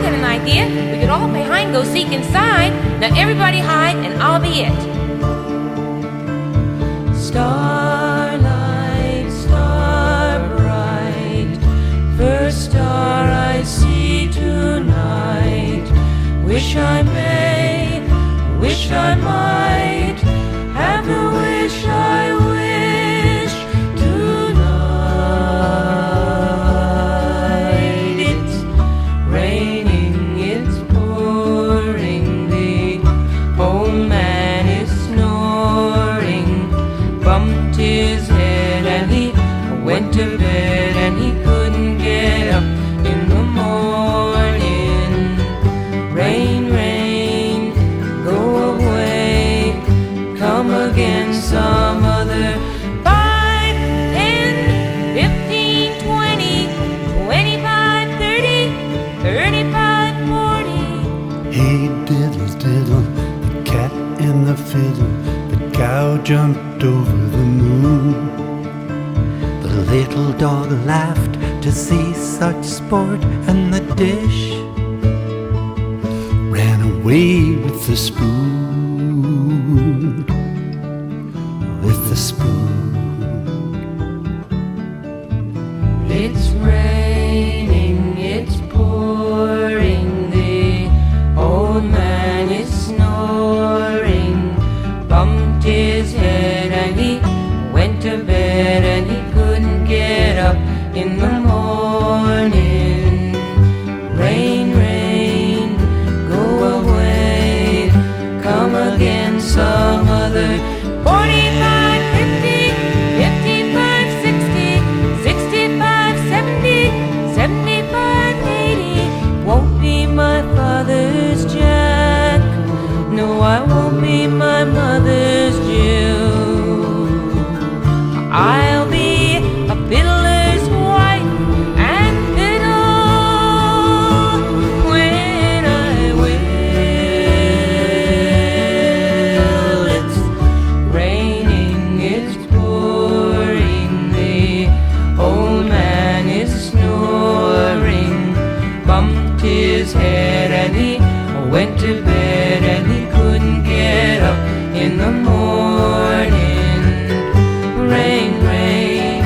got an idea. We could all play hide and go seek inside. Now everybody hide and I'll be it. Starlight, star bright, first star I see tonight. Wish I may, wish I might, have a wish I wish tonight. It's raining, it's pouring, the old man is snoring. Bumped his head and he went to bed, and he couldn't get up in the morning. Rain, rain, go away, come again some other. 5, 10, 15, 20, 25, 30, 35, 40. Hey diddle diddle, the cat and the fiddle, the cow jumped over the moon. The little dog laughed to see such sport, and the dish ran away with the spoon, with the spoon. It's raining, it's pouring, the old man is snoring. Bumped his head and he went to bed, and he couldn't get up in the morning. Rain, rain, go away, come again some other. 45, 50, 55, 60, 65, 70, 75, 80. Won't be my father's Jack, no, I won't be my mother's Jill. I'll be a fiddler's wife and fiddle when I will. It's raining, it's pouring, the old man is snoring. Bumped his head and he went to bed, and he couldn't get up in the morning. Rain, rain,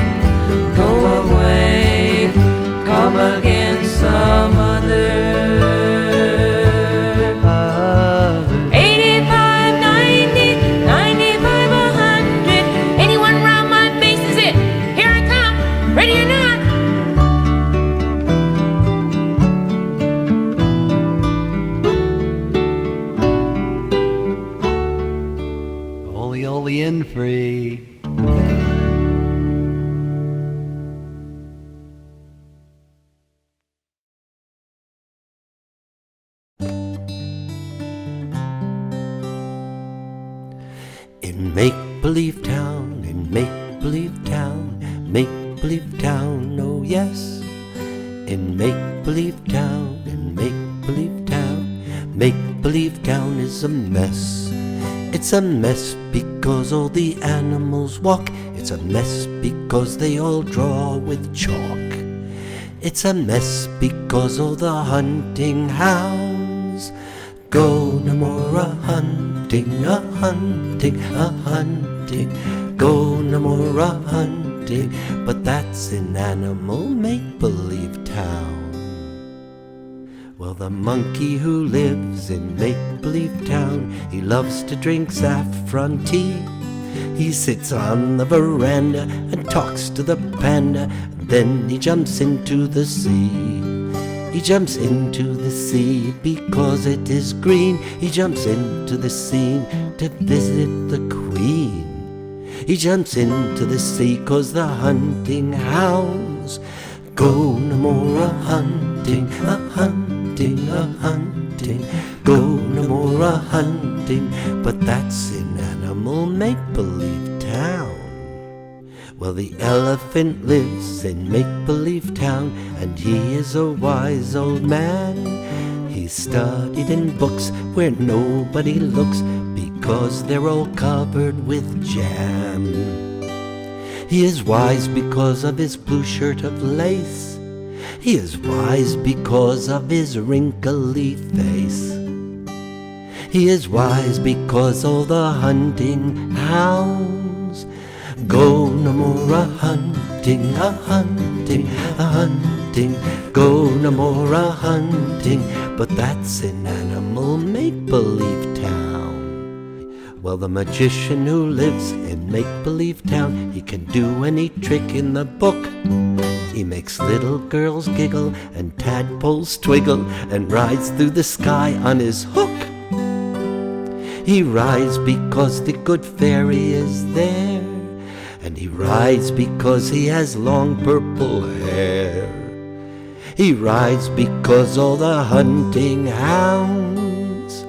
go away, come again some other. 85, 90, 95, 100. Anyone round my face is it. Here I come, ready or not. Ollie, Ollie, in free. In make-believe town, in make-believe town, make-believe town, oh yes. In make-believe town, in make-believe town, make-believe town is a mess. It's a mess because all the animals walk. It's a mess because they all draw with chalk. It's a mess because all the hunting hounds go no more a-hunting, a-hunting, a-hunting, go no more a-hunting. But that's in animal make-believe town. Well, the monkey who lives in make-believe town, he loves to drink saffron tea. He sits on the veranda and talks to the panda, and then he jumps into the sea. He jumps into the sea because it is green. He jumps into the sea to visit the queen. He jumps into the sea 'cause the hunting hounds go no more a-hunting, a-hunting, a-hunting, go no more a-hunting. But that's in animal make-believe town. Well, the elephant lives in make-believe town, and he is a wise old man. He studied in books where nobody looks because they're all covered with jam. He is wise because of his blue shirt of lace. He is wise because of his wrinkly face. He is wise because all the hunting hounds go no more a-hunting, a-hunting, a-hunting, go no more a-hunting, but that's in animal make-believe town. Well, the magician who lives in make-believe town, he can do any trick in the book. He makes little girls giggle and tadpoles twiggle and rides through the sky on his hook. He rides because the good fairy is there, and he rides because he has long purple hair. He rides because all the hunting hounds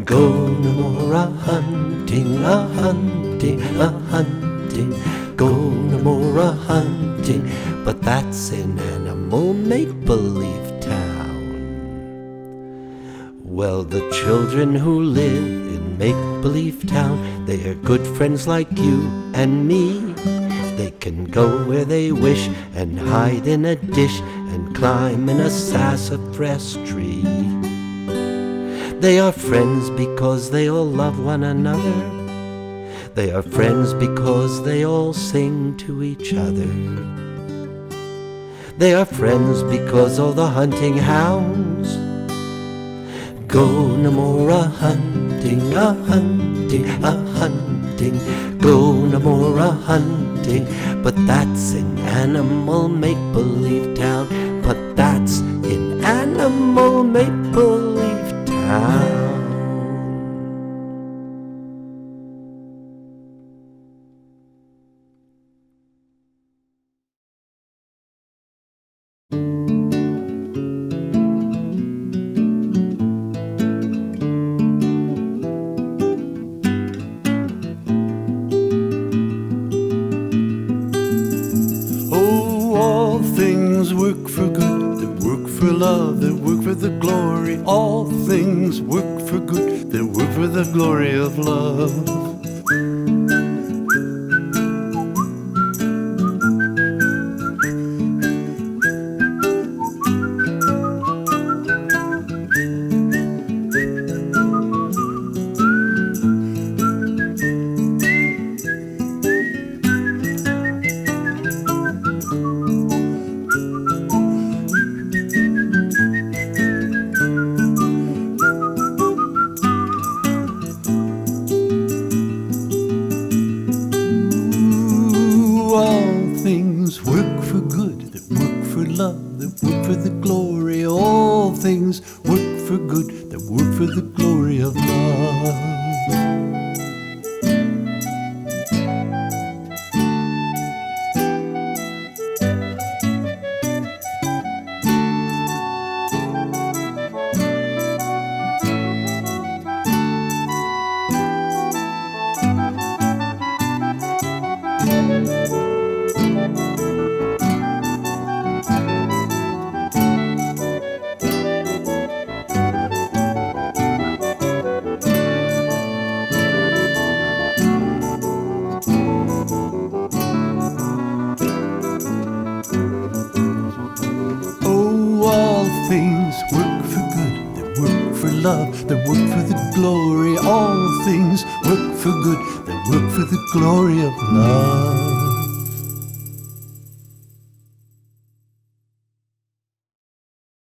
go no more a-hunting, a-hunting, a-hunting, go no more a-hunting, but that's in animal make-believe town. Well, the children who live in make-believe town, they are good friends like you and me. They can go where they wish and hide in a dish and climb in a sassafras tree. They are friends because they all love one another. They are friends because they all sing to each other. They are friends because all the hunting hounds go no more a-hunting, a-hunting, a-hunting, go no more a-hunting, but that's in animal make-believe town, but that's in animal make-believe town. Work for good, that work for love, that work for the glory. All things work for good, that work for the glory of love. Work for good, that work for love, that work for the glory. All things work for good, that work for the glory of love. Things work for good, that work for love, that work for the glory. All things work for good, that work for the glory of love.